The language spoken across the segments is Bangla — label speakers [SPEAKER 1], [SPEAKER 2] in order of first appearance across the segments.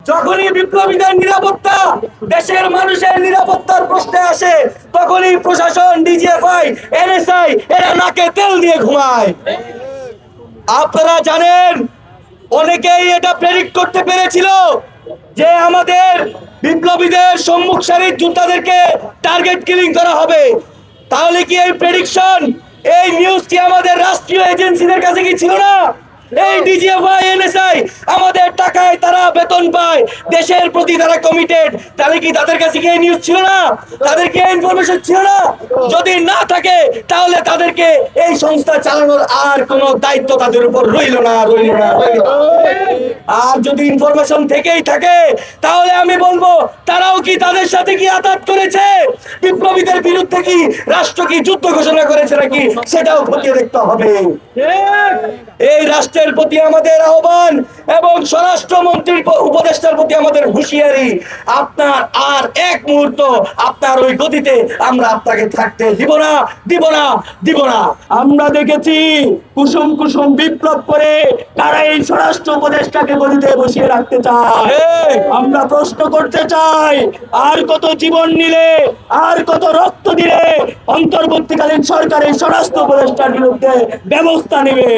[SPEAKER 1] যখনই বিপ্লবীদের নিরাপত্তা, দেশের মানুষের নিরাপত্তার প্রশ্নে আসে, তখনই প্রশাসন, ডিজিএফআই, এনএসআই এরা নাকে তেল দিয়ে ঘুমায়। আপনারা জানেন, অনেকেই এটা প্রেডিক্ট করতে পেরেছিল যে আমাদের বিপ্লবীদের সম্মুখ সারির যোদ্ধাদেরকে টার্গেট কিলিং করা হবে। তাহলে কি এই প্রেডিকশন, এই নিউজ কি আমাদের রাষ্ট্রীয় এজেন্সিদের কাছে কি ছিল না? এই ডিজিএফআই, এনএসআই আমাদের টাকায় তারা বেতন পায়, দেশের প্রতি তারা কমিটেড। তাহলে কি তাদের কাছে কি এই নিউজ ছিল না? তাদের কি ইনফরমেশন ছিল না? যদি না থাকে তাহলে তাদেরকে এই সংস্থা চালানোর আর কোনো দায়িত্ব তাদের উপর রইল না। আর যদি ইনফরমেশন থেকেই থাকে তাহলে আমি বলবো তারাও কি তাদের সাথে কি আঘাত করেছে? বিপ্লবীদের বিরুদ্ধে কি রাষ্ট্র কি যুদ্ধ ঘোষণা করেছে নাকি, সেটাও খতিয়ে দেখতে হবে। এই রাষ্ট্রের প্রতি আমাদের আহ্বান এবং স্বরাষ্ট্রমন্ত্রীর উপদেষ্টার প্রতি আমাদের হুঁশিয়ারি, আপনার আর এক মুহূর্ত আপনার ওই গতিতে আমরা আপনাকে থাকতে দিব না। আমরা দেখেছি কুসুম কুসুম বিপ্লব করে তারা এই স্বরাষ্ট্র উপদেষ্টাকে গদিতে বসিয়ে রাখতে চায়। আমরা প্রশ্ন করতে চাই, আর কত জীবন নিলে, আর কত রক্ত দিলে অন্তর্বর্তীকালীন সরকারের স্বরাষ্ট্র উপদেষ্টার বিরুদ্ধে ব্যবস্থা নেবে?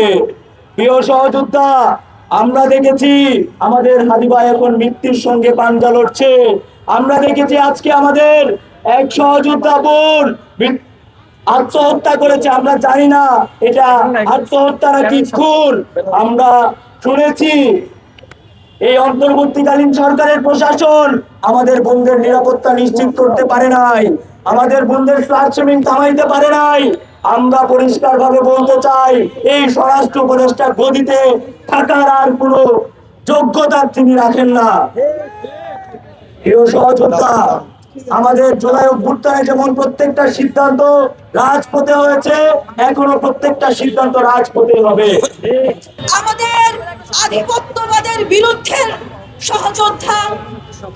[SPEAKER 1] প্রিয় সহযোদ্ধা, আমরা দেখেছি আমাদের হাদিবা এখন মৃত্যুর সঙ্গে পাঞ্জা লড়ছে। আমরা দেখেছি আজকে আমাদের এক সহযোদ্ধা বোন আত্মহত্যা করেছে। আমরা জানি না এটা আত্মহত্যা নাকি খুন। আমরা শুনেছি এই অন্তর্বর্তীকালীন সরকারের প্রশাসন আমাদের বোনদের নিরাপত্তা নিশ্চিত করতে পারে নাই, আমাদের বোনদের ফ্ল্যাট সেভিং থামাইতে পারে নাই। আমরা পরিষ্কার ভাবে বলতে চাই, এই স্বরাষ্ট্র উপদেষ্টা গদিতে থাকার আর কোনো যোগ্যতা তিনি রাখেন না। প্রিয় সহযোদ্ধা, আমাদের জুলাই অভ্যুত্থানে যেমন প্রত্যেকটা সিদ্ধান্ত রাজপথে হয়েছে, এখনো প্রত্যেকটা সিদ্ধান্ত রাজপথে হবে।
[SPEAKER 2] আমাদের আধিপত্যবাদের বিরুদ্ধে সহযোদ্ধা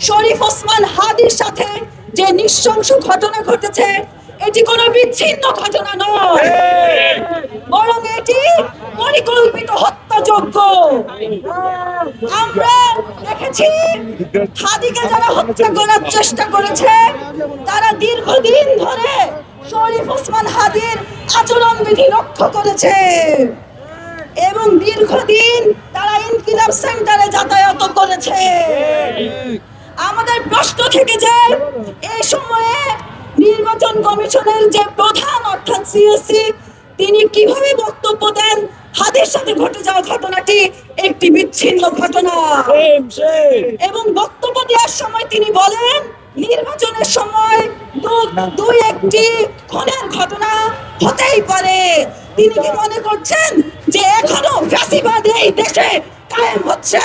[SPEAKER 2] শরীফ ওসমান হাদির সাথে যে নৃশংস ঘটনা ঘটেছে, এটি কোনো বিচ্ছিন্ন ঘটনা নয়, বরং এটি পরিকল্পিত হত্যাযজ্ঞ। আমরা দেখেছি হাদিকে যারা হত্যা করার চেষ্টা করেছে, তারা দীর্ঘদিন ধরে শরীফ ওসমান হাদির আচরণবিধি লক্ষ্য করেছে এবং দীর্ঘদিন তারা ইনকিলাব সেন্টারে যাতায়াত করেছে। আমাদের প্রশ্ন থেকে যায়, এই সময়ে নির্বাচন কমিশনের যে প্রধান অর্থাৎ সিএসি, তিনি কিভাবে বক্তব্য দেন হাদির সাথে ঘটে যাওয়া ঘটনাটি একটি বিচ্ছিন্ন ঘটনা, এবং বক্তব্য দেওয়ার সময় তিনি বলেন নির্বাচনের সময় দুই একটি খুনের ঘটনা হতেই পারে। তিনি কি মনে করছেন যে এখনো ফ্যাসিবাদ এই দেশে কায়েম হচ্ছে?